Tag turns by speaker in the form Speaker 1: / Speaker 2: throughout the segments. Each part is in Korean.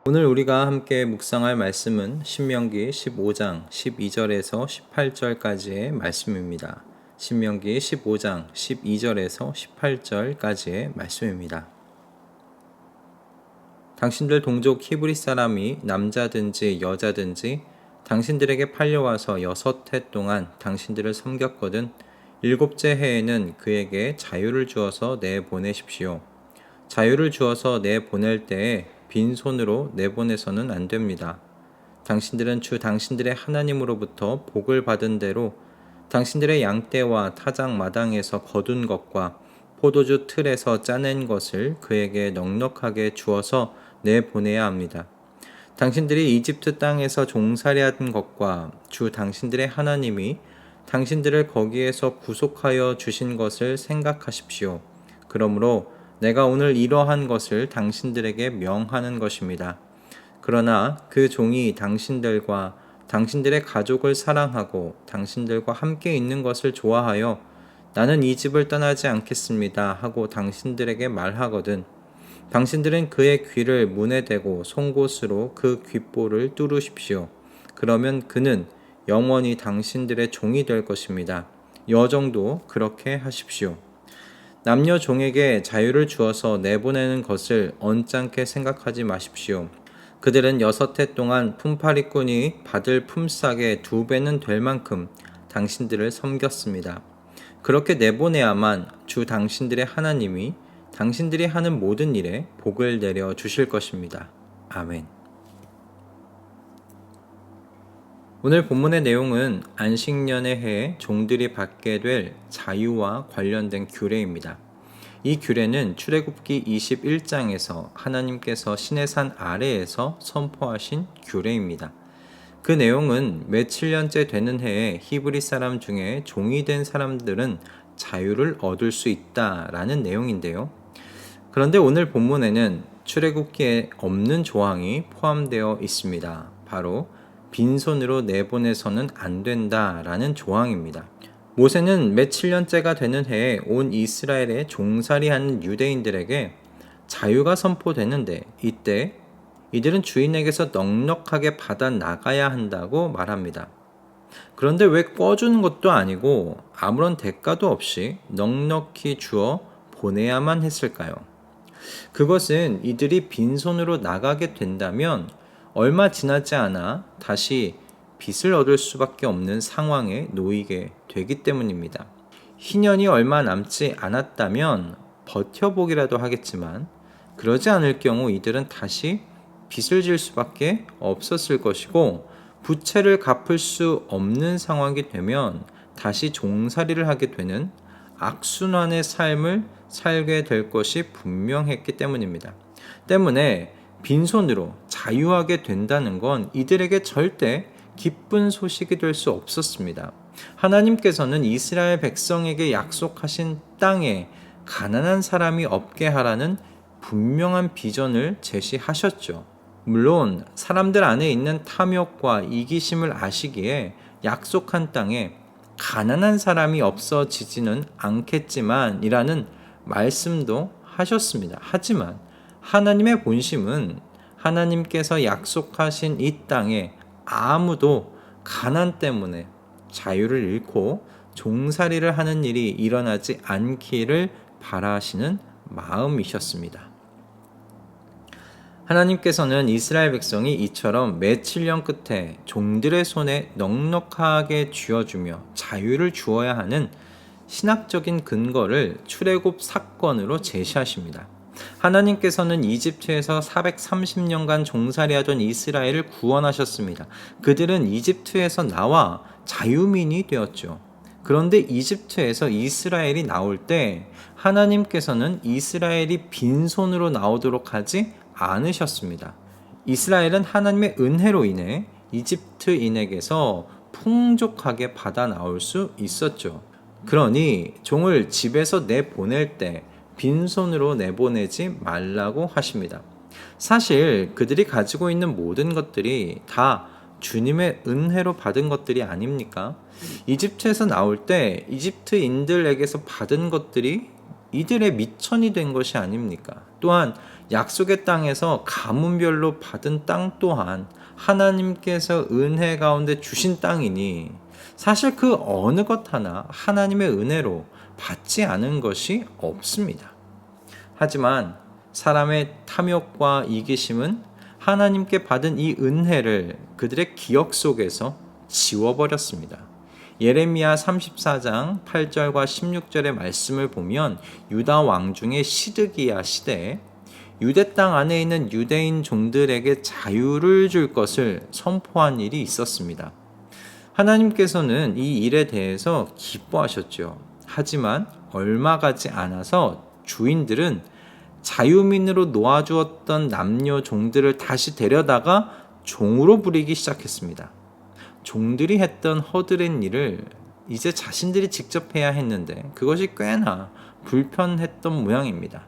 Speaker 1: 오늘 우리가 함께 묵상할 말씀은 신명기 15장 12절에서 18절까지의 말씀입니다. 신명기 15장 12절에서 18절까지의 말씀입니다. 당신들 동족 히브리 사람이 남자든지 여자든지 당신들에게 팔려와서 6해 동안 당신들을 섬겼거든 7째 해에는 그에게 자유를 주어서 내보내십시오. 자유를 주어서 내보낼 때에 빈손으로 내보내서는 안 됩니다. 당신들은 주 당신들의 하나님으로부터 복을 받은 대로 당신들의 양떼와 타작 마당에서 거둔 것과 포도주 틀에서 짜낸 것을 그에게 넉넉하게 주어서 내보내야 합니다. 당신들이 이집트 땅에서 종살이한 것과 주 당신들의 하나님이 당신들을 거기에서 구속하여 주신 것을 생각하십시오. 그러므로 내가 오늘 이러한 것을 당신들에게 명하는 것입니다. 그러나 그 종이 당신들과 당신들의 가족을 사랑하고 당신들과 함께 있는 것을 좋아하여 나는 이 집을 떠나지 않겠습니다 하고 당신들에게 말하거든 당신들은 그의 귀를 문에 대고 송곳으로 그 귓볼을 뚫으십시오. 그러면 그는 영원히 당신들의 종이 될 것입니다. 여정도 그렇게 하십시오. 남녀 종에게 자유를 주어서 내보내는 것을 언짢게 생각하지 마십시오. 그들은 6해 동안 품팔이꾼이 받을 품삯의 2배는 될 만큼 당신들을 섬겼습니다. 그렇게 내보내야만 주 당신들의 하나님이 당신들이 하는 모든 일에 복을 내려 주실 것입니다. 아멘. 오늘 본문의 내용은 안식년의 해에 종들이 받게 될 자유와 관련된 규례입니다. 이 규례는 출애굽기 21장에서 하나님께서 시내산 아래에서 선포하신 규례입니다. 그 내용은 며칠 년째 되는 해에 히브리 사람 중에 종이 된 사람들은 자유를 얻을 수 있다라는 내용인데요. 그런데 오늘 본문에는 출애굽기에 없는 조항이 포함되어 있습니다. 바로 빈손으로 내보내서는 안 된다라는 조항입니다. 모세는 며칠 년째가 되는 해에 온 이스라엘에 종살이하는 유대인들에게 자유가 선포되는데 이때 이들은 주인에게서 넉넉하게 받아 나가야 한다고 말합니다. 그런데 왜 꿔주는 것도 아니고 아무런 대가도 없이 넉넉히 주어 보내야만 했을까요? 그것은 이들이 빈손으로 나가게 된다면 얼마 지나지 않아 다시 빚을 얻을 수밖에 없는 상황에 놓이게 되기 때문입니다. 희년이 얼마 남지 않았다면 버텨보기라도 하겠지만 그러지 않을 경우 이들은 다시 빚을 질 수밖에 없었을 것이고 부채를 갚을 수 없는 상황이 되면 다시 종살이를 하게 되는 악순환의 삶을 살게 될 것이 분명했기 때문입니다. 때문에 빈손으로 자유하게 된다는 건 이들에게 절대 기쁜 소식이 될 수 없었습니다. 하나님께서는 이스라엘 백성에게 약속하신 땅에 가난한 사람이 없게 하라는 분명한 비전을 제시하셨죠. 물론 사람들 안에 있는 탐욕과 이기심을 아시기에 약속한 땅에 가난한 사람이 없어지지는 않겠지만 이라는 말씀도 하셨습니다. 하지만 하나님의 본심은 하나님께서 약속하신 이 땅에 아무도 가난 때문에 자유를 잃고 종살이를 하는 일이 일어나지 않기를 바라시는 마음이셨습니다. 하나님께서는 이스라엘 백성이 이처럼 며칠 년 끝에 종들의 손에 넉넉하게 쥐어주며 자유를 주어야 하는 신학적인 근거를 출애굽 사건으로 제시하십니다. 하나님께서는 이집트에서 430년간 종살이하던 이스라엘을 구원하셨습니다. 그들은 이집트에서 나와 자유민이 되었죠. 그런데 이집트에서 이스라엘이 나올 때 하나님께서는 이스라엘이 빈손으로 나오도록 하지 않으셨습니다. 이스라엘은 하나님의 은혜로 인해 이집트인에게서 풍족하게 받아 나올 수 있었죠. 그러니 종을 집에서 내보낼 때 빈손으로 내보내지 말라고 하십니다. 사실 그들이 가지고 있는 모든 것들이 다 주님의 은혜로 받은 것들이 아닙니까? 이집트에서 나올 때 이집트인들에게서 받은 것들이 이들의 미천이 된 것이 아닙니까? 또한 약속의 땅에서 가문별로 받은 땅 또한 하나님께서 은혜 가운데 주신 땅이니 사실 그 어느 것 하나 하나님의 은혜로 받지 않은 것이 없습니다. 하지만 사람의 탐욕과 이기심은 하나님께 받은 이 은혜를 그들의 기억 속에서 지워버렸습니다. 예레미야 34장 8절과 16절의 말씀을 보면 유다 왕 중에 시드기야 시대에 유대 땅 안에 있는 유대인 종들에게 자유를 줄 것을 선포한 일이 있었습니다. 하나님께서는 이 일에 대해서 기뻐하셨죠. 하지만 얼마 가지 않아서 주인들은 자유민으로 놓아주었던 남녀 종들을 다시 데려다가 종으로 부리기 시작했습니다. 종들이 했던 허드렛 일을 이제 자신들이 직접 해야 했는데 그것이 꽤나 불편했던 모양입니다.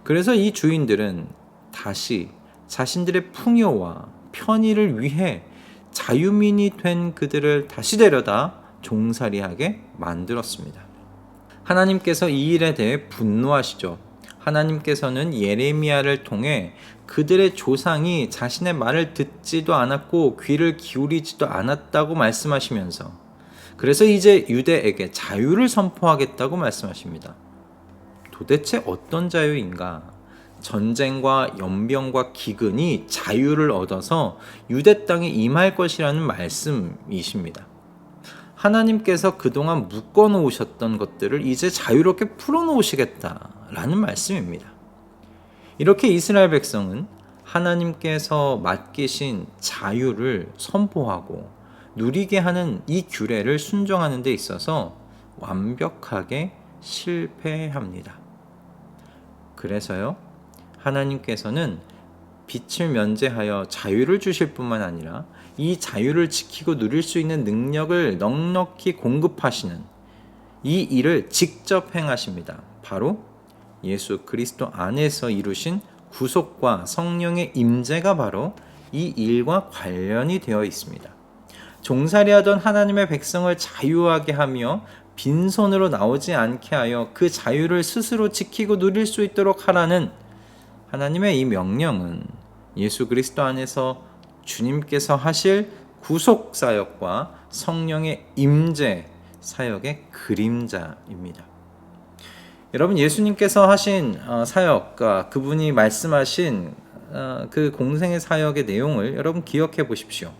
Speaker 1: 그래서 이 주인들은 다시 자신들의 풍요와 편의를 위해 자유민이 된 그들을 다시 데려다 종살이하게 만들었습니다. 하나님께서 이 일에 대해 분노하시죠. 하나님께서는 예레미야를 통해 그들의 조상이 자신의 말을 듣지도 않았고 귀를 기울이지도 않았다고 말씀하시면서 그래서 이제 유대에게 자유를 선포하겠다고 말씀하십니다. 도대체 어떤 자유인가? 전쟁과 연병과 기근이 자유를 얻어서 유대 땅에 임할 것이라는 말씀이십니다. 하나님께서 그동안 묶어놓으셨던 것들을 이제 자유롭게 풀어놓으시겠다라는 말씀입니다. 이렇게 이스라엘 백성은 하나님께서 맡기신 자유를 선포하고 누리게 하는 이 규례를 순종하는 데 있어서 완벽하게 실패합니다. 그래서요, 하나님께서는 빛을 면제하여 자유를 주실 뿐만 아니라 이 자유를 지키고 누릴 수 있는 능력을 넉넉히 공급하시는 이 일을 직접 행하십니다. 바로 예수 그리스도 안에서 이루신 구속과 성령의 임재가 바로 이 일과 관련이 되어 있습니다. 종살이하던 하나님의 백성을 자유하게 하며 빈손으로 나오지 않게 하여 그 자유를 스스로 지키고 누릴 수 있도록 하라는 하나님의 이 명령은 예수 그리스도 안에서 주님께서 하실 구속 사역과 성령의 임재 사역의 그림자입니다. 여러분, 예수님께서 하신 사역과 그분이 말씀하신 그 공생의 사역의 내용을 여러분 기억해 보십시오.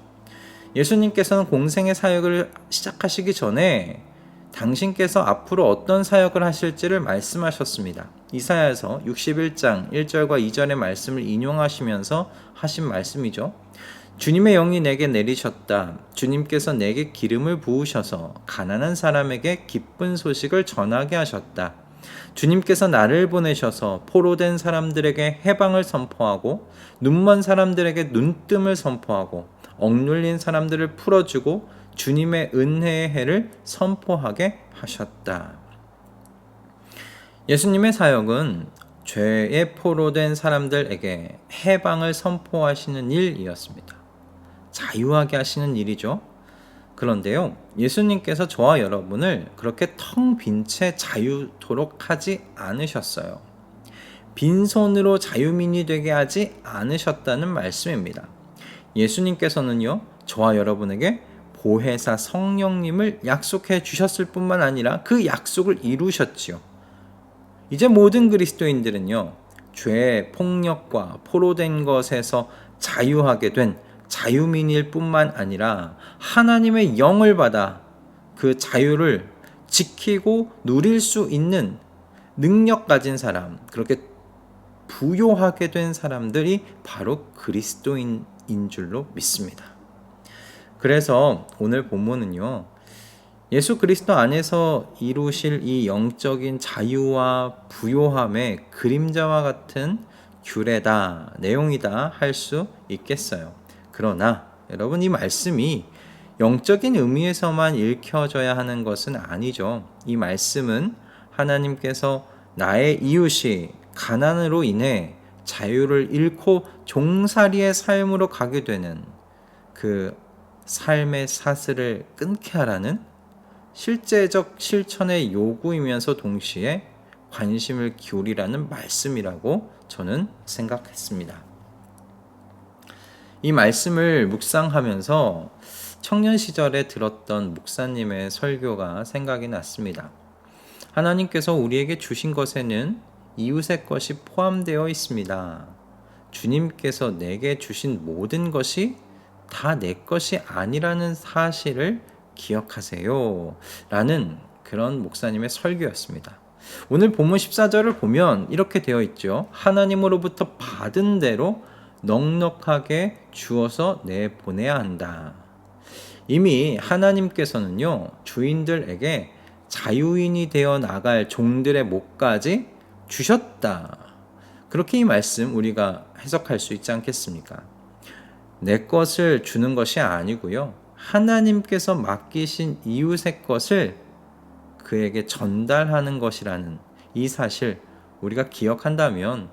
Speaker 1: 예수님께서는 공생의 사역을 시작하시기 전에 당신께서 앞으로 어떤 사역을 하실지를 말씀하셨습니다. 이사야서 61장 1절과 2절의 말씀을 인용하시면서 하신 말씀이죠. 주님의 영이 내게 내리셨다. 주님께서 내게 기름을 부으셔서 가난한 사람에게 기쁜 소식을 전하게 하셨다. 주님께서 나를 보내셔서 포로된 사람들에게 해방을 선포하고 눈먼 사람들에게 눈뜸을 선포하고 억눌린 사람들을 풀어주고 주님의 은혜의 해를 선포하게 하셨다. 예수님의 사역은 죄에 포로된 사람들에게 해방을 선포하시는 일이었습니다. 자유하게 하시는 일이죠. 그런데요, 예수님께서 저와 여러분을 그렇게 텅 빈 채 자유토록 하지 않으셨어요. 빈손으로 자유민이 되게 하지 않으셨다는 말씀입니다. 예수님께서는요, 저와 여러분에게 보혜사 성령님을 약속해 주셨을 뿐만 아니라 그 약속을 이루셨지요. 이제 모든 그리스도인들은요, 죄, 폭력과 포로된 것에서 자유하게 된 자유민일 뿐만 아니라 하나님의 영을 받아 그 자유를 지키고 누릴 수 있는 능력 가진 사람, 그렇게 부요하게 된 사람들이 바로 그리스도인인 줄로 믿습니다. 그래서 오늘 본문은요, 예수 그리스도 안에서 이루실 이 영적인 자유와 부요함의 그림자와 같은 규례다, 내용이다 할 수 있겠어요. 그러나 여러분, 이 말씀이 영적인 의미에서만 읽혀져야 하는 것은 아니죠. 이 말씀은 하나님께서 나의 이웃이 가난으로 인해 자유를 잃고 종살이의 삶으로 가게 되는 그 삶의 사슬을 끊게 하라는 실제적 실천의 요구이면서 동시에 관심을 기울이라는 말씀이라고 저는 생각했습니다. 이 말씀을 묵상하면서 청년 시절에 들었던 목사님의 설교가 생각이 났습니다. 하나님께서 우리에게 주신 것에는 이웃의 것이 포함되어 있습니다. 주님께서 내게 주신 모든 것이 다 내 것이 아니라는 사실을 기억하세요. 라는 그런 목사님의 설교였습니다. 오늘 본문 14절을 보면 이렇게 되어 있죠. 하나님으로부터 받은 대로 넉넉하게 주어서 내보내야 한다. 이미 하나님께서는요, 주인들에게 자유인이 되어 나갈 종들의 몫까지 주셨다. 그렇게 이 말씀 우리가 해석할 수 있지 않겠습니까? 내 것을 주는 것이 아니고요, 하나님께서 맡기신 이웃의 것을 그에게 전달하는 것이라는 이 사실 우리가 기억한다면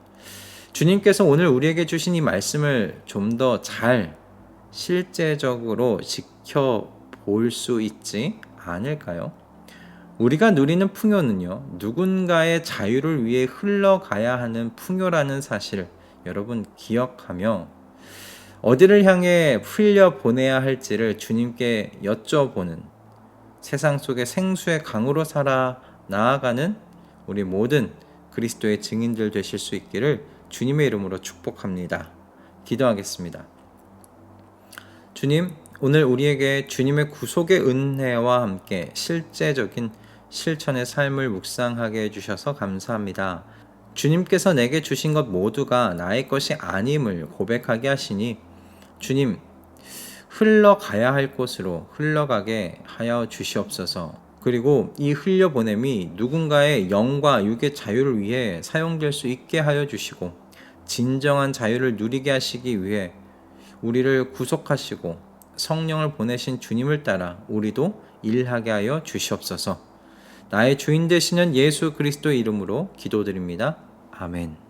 Speaker 1: 주님께서 오늘 우리에게 주신 이 말씀을 좀 더 잘 실제적으로 지켜볼 수 있지 않을까요? 우리가 누리는 풍요는요, 누군가의 자유를 위해 흘러가야 하는 풍요라는 사실 여러분 기억하며 어디를 향해 흘려 보내야 할지를 주님께 여쭤보는 세상 속의 생수의 강으로 살아 나아가는 우리 모든 그리스도의 증인들 되실 수 있기를 주님의 이름으로 축복합니다. 기도하겠습니다. 주님, 오늘 우리에게 주님의 구속의 은혜와 함께 실제적인 실천의 삶을 묵상하게 해주셔서 감사합니다. 주님께서 내게 주신 것 모두가 나의 것이 아님을 고백하게 하시니 주님, 흘러가야 할 곳으로 흘러가게 하여 주시옵소서. 그리고 이 흘려보냄이 누군가의 영과 육의 자유를 위해 사용될 수 있게 하여 주시고 진정한 자유를 누리게 하시기 위해 우리를 구속하시고 성령을 보내신 주님을 따라 우리도 일하게 하여 주시옵소서. 나의 주인 되시는 예수 그리스도의 이름으로 기도드립니다. 아멘.